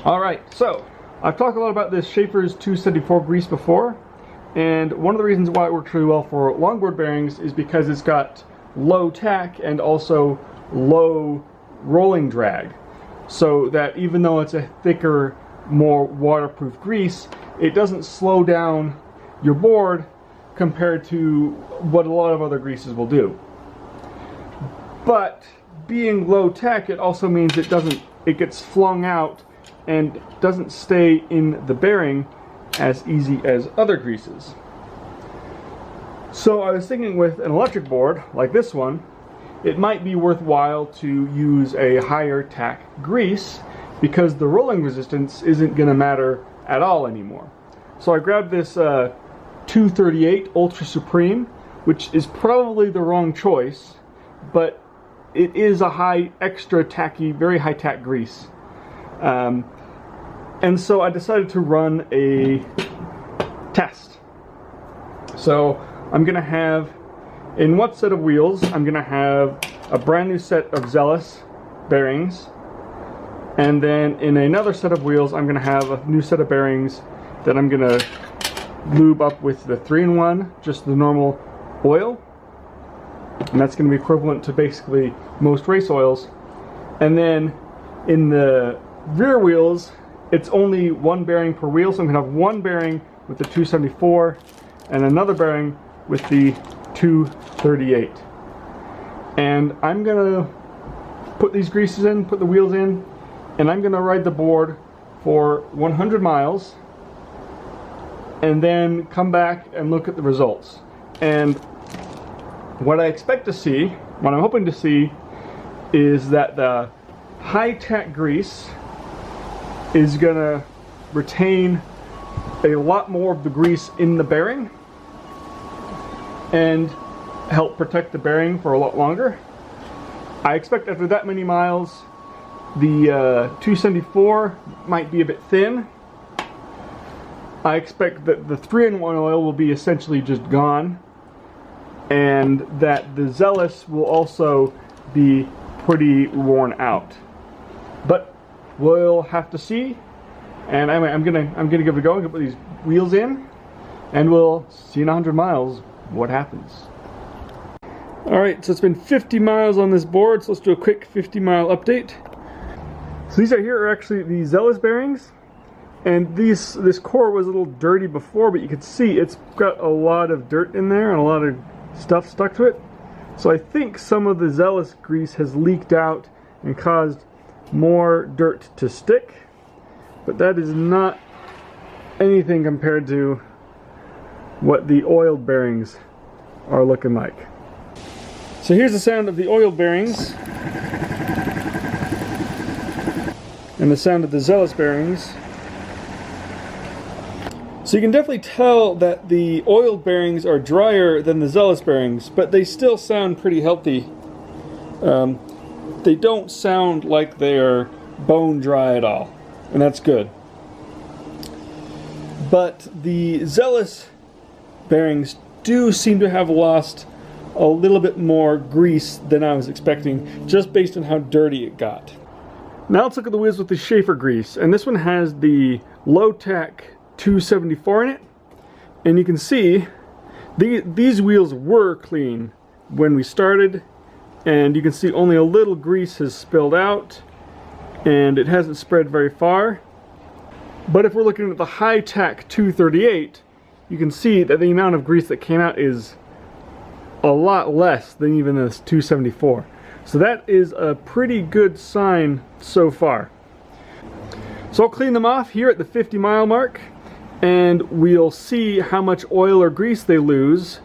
Alright, so I've talked a lot about this Schaeffer's 274 grease before, and one of the reasons why it works really well for longboard bearings is because it's got low tack and also low rolling drag, so that even though it's a thicker, more waterproof grease, it doesn't slow down your board compared to what a lot of other greases will do. But being low tack, it also means it gets flung out and doesn't stay in the bearing as easy as other greases. So I was thinking with an electric board like this one, it might be worthwhile to use a higher tack grease because the rolling resistance isn't going to matter at all anymore. So I grabbed this 238 Ultra Supreme, which is probably the wrong choice, but it is a high, extra tacky, very high tack grease. And so I decided to run a test. So I'm going to have, in one set of wheels, I'm going to have a brand new set of Zealous bearings. And then in another set of wheels, I'm going to have a new set of bearings that I'm going to lube up with the 3-in-1, just the normal oil. And that's going to be equivalent to basically most race oils. And then in the rear wheels, it's only one bearing per wheel, so I'm going to have one bearing with the 274 and another bearing with the 238. And I'm going to put these greases in, put the wheels in, and I'm going to ride the board for 100 miles and then come back and look at the results. And what I expect to see, what I'm hoping to see, is that the high tack grease is going to retain a lot more of the grease in the bearing and help protect the bearing for a lot longer. I expect after that many miles the 274 might be a bit thin. I expect that the 3-in-1 oil will be essentially just gone, and that the Zealous will also be pretty worn out. But we'll have to see. And anyway, I'm gonna give it a go. I'm gonna put these wheels in, and we'll see in 100 miles what happens. Alright, so it's been 50 miles on this board, so let's do a quick 50-mile update. So these right here are actually the Zealous bearings, and this core was a little dirty before, but you can see it's got a lot of dirt in there and a lot of stuff stuck to it. So I think some of the Zealous grease has leaked out and caused more dirt to stick, but that is not anything compared to what the oiled bearings are looking like. So here's the sound of the oiled bearings and the sound of the Zealous bearings. So you can definitely tell that the oiled bearings are drier than the Zealous bearings, but they still sound pretty healthy. They don't sound like they're bone dry at all, and that's good. But the Zealous bearings do seem to have lost a little bit more grease than I was expecting, just based on how dirty it got. Now let's look at the wheels with the Schaeffer grease, and this one has the low tack 274 in it, and you can see these wheels were clean when we started, and you can see only a little grease has spilled out, and it hasn't spread very far. But if we're looking at the high tack 238, you can see that the amount of grease that came out is a lot less than even this 274. So that is a pretty good sign so far. So I'll clean them off here at the 50-mile mark, and we'll see how much oil or grease they lose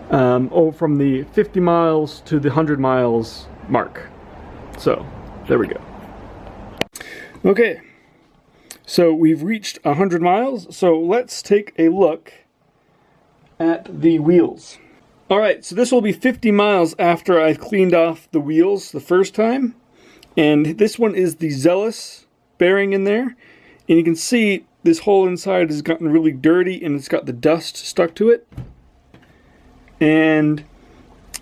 from the 50 miles to the 100 miles mark. So there we go. Okay, so we've reached 100 miles, so let's take a look at the wheels. Alright, so this will be 50 miles after I've cleaned off the wheels the first time, and this one is the Zealous bearing in there, and you can see this whole inside has gotten really dirty and it's got the dust stuck to it, and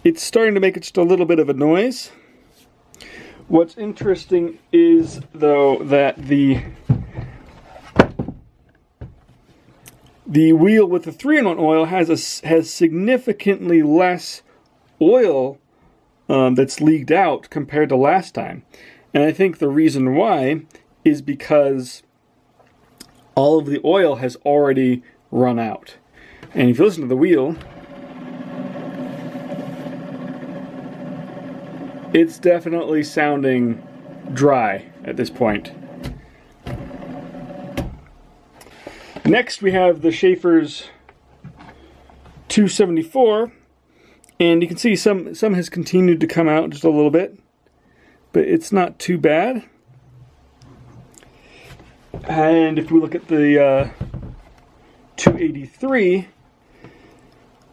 it's starting to make just a little bit of a noise. What's interesting is, though, that the The wheel with the 3-in-1 oil has significantly less oil that's leaked out compared to last time. And I think the reason why is because all of the oil has already run out. And if you listen to the wheel, it's definitely sounding dry at this point. Next we have the Schaeffer's 274, and you can see some has continued to come out just a little bit, but it's not too bad. And if we look at the 283,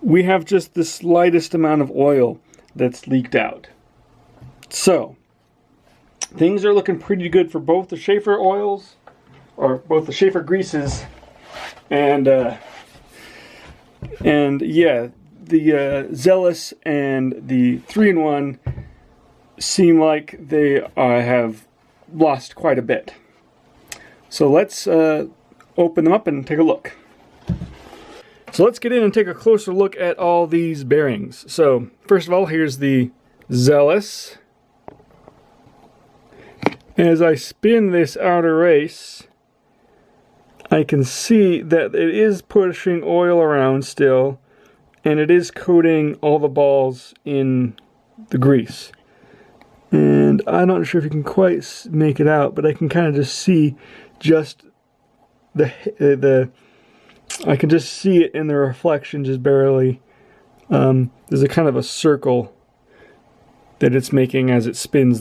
we have just the slightest amount of oil that's leaked out. So things are looking pretty good for both the Schaeffer oils, or both the Schaeffer greases, and yeah, the Zealous and the 3-in-1 seem like they have lost quite a bit. So let's open them up and take a look. So let's get in and take a closer look at all these bearings. So first of all, here's the Zealous. As I spin this outer race, I can see that it is pushing oil around still, and it is coating all the balls in the grease. And I'm not sure if you can quite make it out, but I can kind of just see just I can just see it in the reflection just barely. There's a kind of a circle that it's making as it spins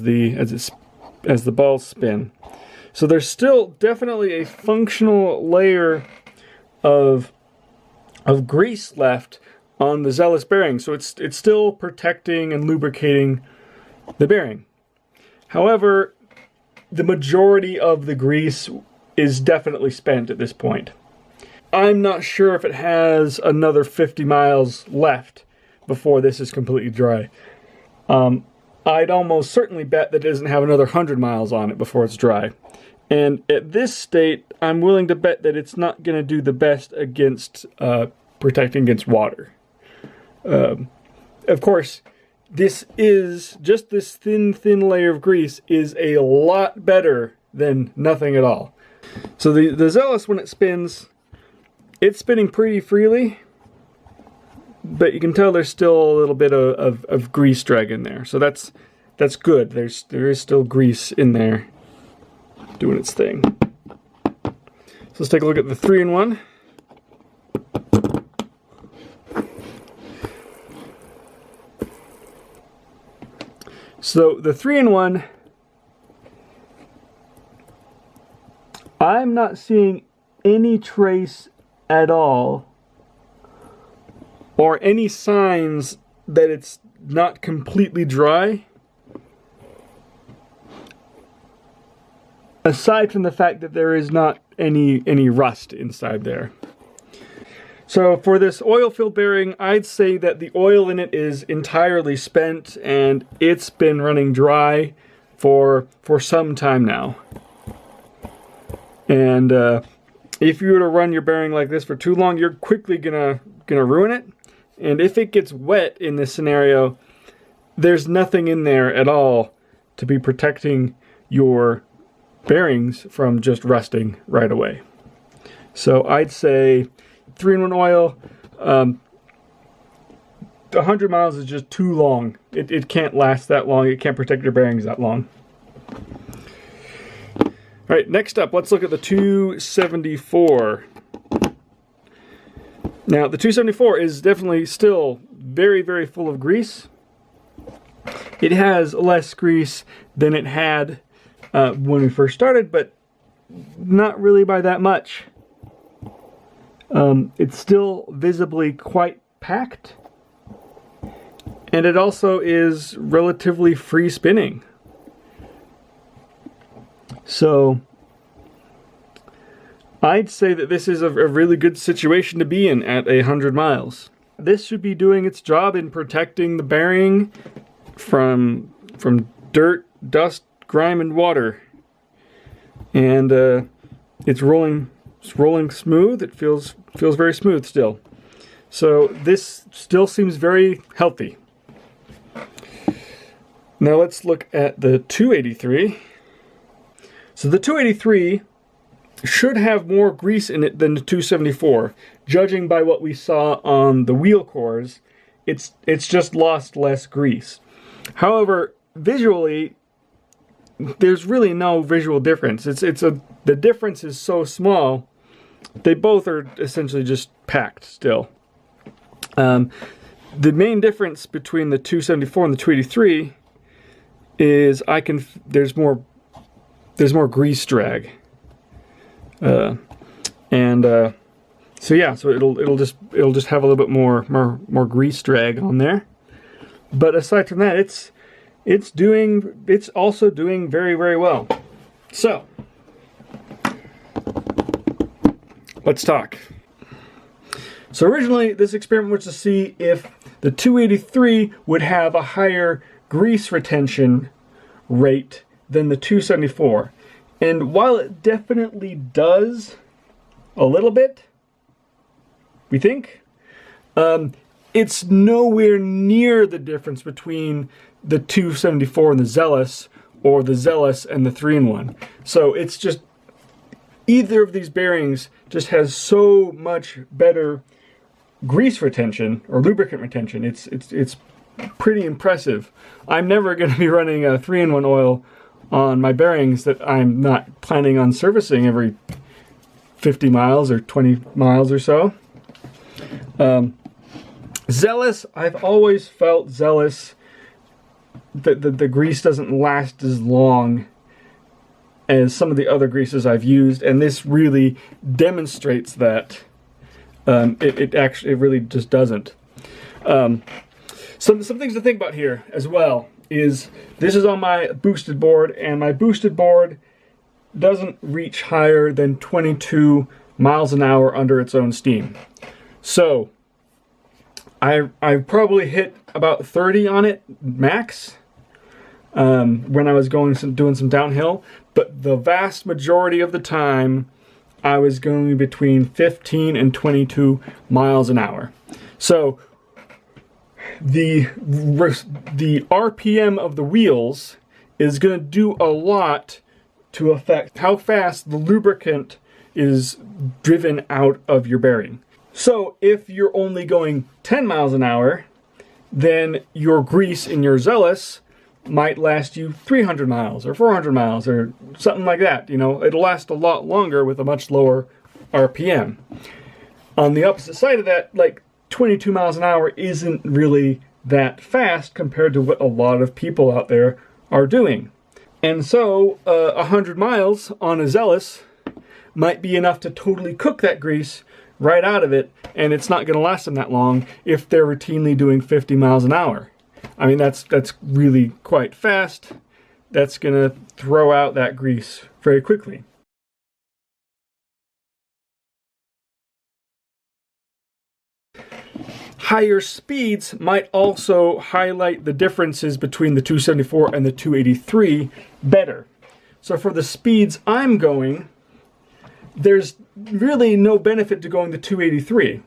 as the balls spin. So there's still definitely a functional layer of grease left on the Zealous bearing. So it's still protecting and lubricating the bearing. However, the majority of the grease is definitely spent at this point. I'm not sure if it has another 50 miles left before this is completely dry. I'd almost certainly bet that it doesn't have another 100 miles on it before it's dry. And at this state, I'm willing to bet that it's not going to do the best against protecting against water. Of course, this thin layer of grease is a lot better than nothing at all. So the Zealous, when it spins, it's spinning pretty freely, but you can tell there's still a little bit of grease drag in there. So that's good. There is still grease in there doing its thing. So let's take a look at the 3-in-1. So the 3-in-1, I'm not seeing any trace at all or any signs that it's not completely dry, aside from the fact that there is not any rust inside there. So for this oil-filled bearing, I'd say that the oil in it is entirely spent and it's been running dry for some time now. And if you were to run your bearing like this for too long, you're quickly gonna ruin it. And if it gets wet in this scenario, there's nothing in there at all to be protecting your bearings from just rusting right away. So I'd say 3-in-1 oil, 100 miles is just too long. It can't last that long. It can't protect your bearings that long. All right, next up, let's look at the 274. Now, the 274 is definitely still very, very full of grease. It has less grease than it had when we first started, but not really by that much. It's still visibly quite packed, and it also is relatively free spinning. So I'd say that this is a really good situation to be in at 100 miles. This should be doing its job in protecting the bearing from dirt, dust, grime, and water. And it's rolling It's rolling smooth. It feels very smooth still. So this still seems very healthy. Now let's look at the 283. So the 283 should have more grease in it than the 274. Judging by what we saw on the wheel cores, it's just lost less grease. However, visually, there's really no visual difference. The difference is so small. They both are essentially just packed still. The main difference between the 274 and the 283 is there's more grease drag. So it'll just have a little bit more grease drag on there. But aside from that, it's also doing very, very well. So let's talk. So originally this experiment was to see if the 283 would have a higher grease retention rate than the 274. And while it definitely does a little bit, we think, it's nowhere near the difference between the 274 and the Zealous, or the Zealous and the 3-in-1. So it's just, either of these bearings just has so much better grease retention or lubricant retention. It's pretty impressive. I'm never going to be running a 3-in-1 oil on my bearings that I'm not planning on servicing every 50 miles or 20 miles or so. Zealous, I've always felt Zealous that the grease doesn't last as long as some of the other greases I've used, and this really demonstrates that. It really just doesn't. Some things to think about here as well is this is on my boosted board, and my boosted board doesn't reach higher than 22 miles an hour under its own steam. So I probably hit about 30 on it max when I was doing some downhill, but the vast majority of the time I was going between 15 and 22 miles an hour. So the RPM of the wheels is going to do a lot to affect how fast the lubricant is driven out of your bearing. So if you're only going 10 miles an hour, then your grease in your Zealous might last you 300 miles or 400 miles or something like that. You know, it'll last a lot longer with a much lower RPM. On the opposite side of that, like 22 miles an hour isn't really that fast compared to what a lot of people out there are doing. And so 100 miles on a Zealous might be enough to totally cook that grease right out of it, and it's not going to last them that long if they're routinely doing 50 miles an hour. I mean, that's really quite fast. That's going to throw out that grease very quickly. Higher speeds might also highlight the differences between the 274 and the 283 better. So for the speeds I'm going, there's really no benefit to going the 283.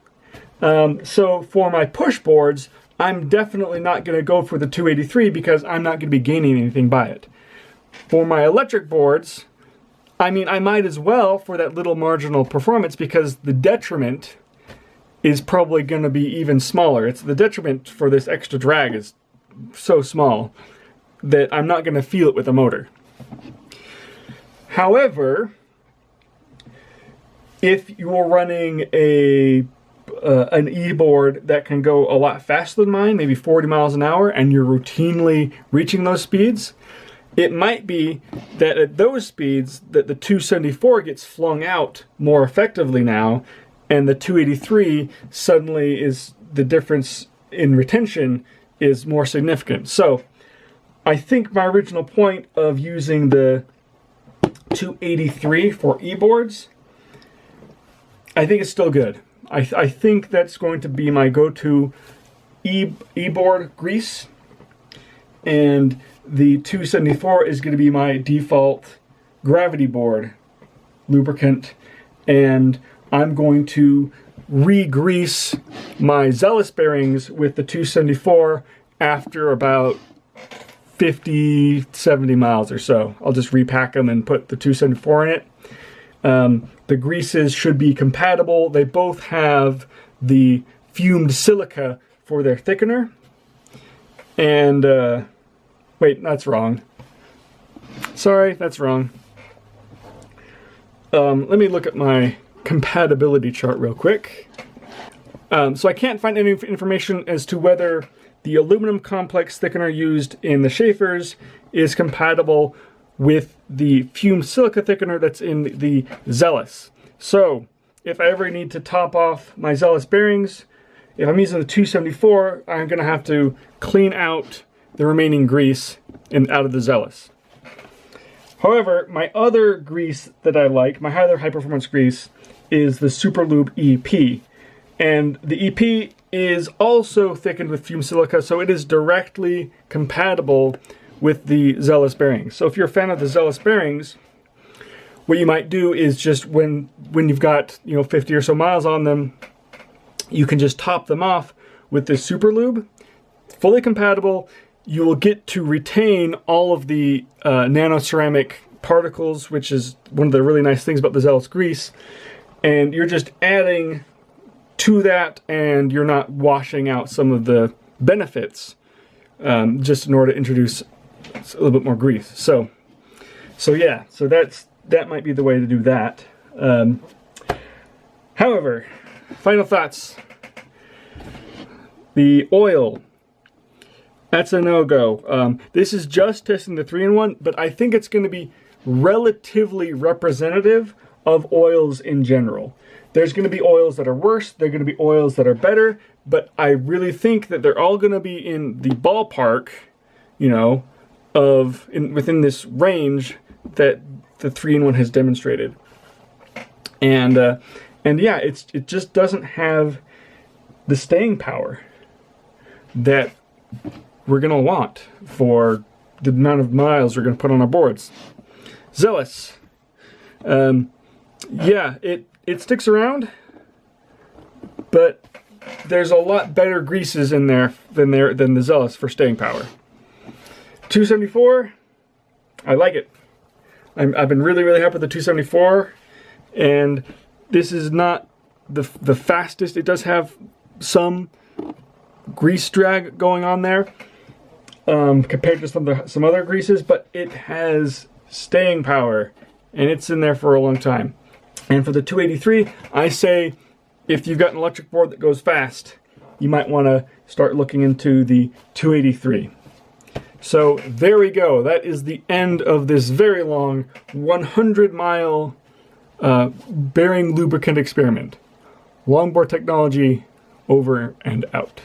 So for my push boards, I'm definitely not going to go for the 283 because I'm not going to be gaining anything by it. For my electric boards, I mean, I might as well for that little marginal performance because the detriment is probably going to be even smaller. It's the detriment for this extra drag is so small that I'm not going to feel it with a motor. However, if you're running an e-board that can go a lot faster than mine, maybe 40 miles an hour, and you're routinely reaching those speeds, it might be that at those speeds that the 274 gets flung out more effectively now, and the 283 suddenly is the difference in retention is more significant. So I think my original point of using the 283 for e-boards, I think it's still good. I think that's going to be my go-to e-board grease, and the 274 is going to be my default gravity board lubricant. and I'm going to re-grease my Zealous bearings with the 274 after about 50, 70 miles or so. I'll just repack them and put the 274 in it. The greases should be compatible. They both have the fumed silica for their thickener. And, wait, that's wrong. Sorry, that's wrong. Let me look at my compatibility chart real quick. So I can't find any information as to whether the aluminum complex thickener used in the Schaeffers is compatible with the fumed silica thickener that's in the Zealous. So if I ever need to top off my Zealous bearings, if I'm using the 274, I'm going to have to clean out the remaining grease out of the Zealous. However, my other grease that I like, my other high-performance grease, is the Super Lube EP. And the EP is also thickened with fumed silica, so it is directly compatible with the Zealous bearings. So if you're a fan of the Zealous bearings, what you might do is just when you've got 50 or so miles on them, you can just top them off with this Super Lube. Fully compatible. You will get to retain all of the nanoceramic particles, which is one of the really nice things about the Zealous grease. And you're just adding to that, and you're not washing out some of the benefits just in order to introduce a little bit more grease. So yeah, so that might be the way to do that. However, final thoughts. The oil. That's a no-go. This is just testing the 3-in-1, but I think it's going to be relatively representative of oils in general. There's going to be oils that are worse, there are going to be oils that are better, but I really think that they're all going to be in the ballpark, within this range that the 3-in-1 has demonstrated. And yeah, it just doesn't have the staying power that we're going to want for the amount of miles we're going to put on our boards. Zealous. Yeah, it sticks around, but there's a lot better greases in there than the Zealous for staying power. 274, I like it. I've been really, really happy with the 274, and this is not the fastest. It does have some grease drag going on there compared to some other greases, but it has staying power, and it's in there for a long time. And for the 283, I say if you've got an electric board that goes fast, you might want to start looking into the 283. So there we go. That is the end of this very long 100-mile bearing lubricant experiment. Longboard technology over and out.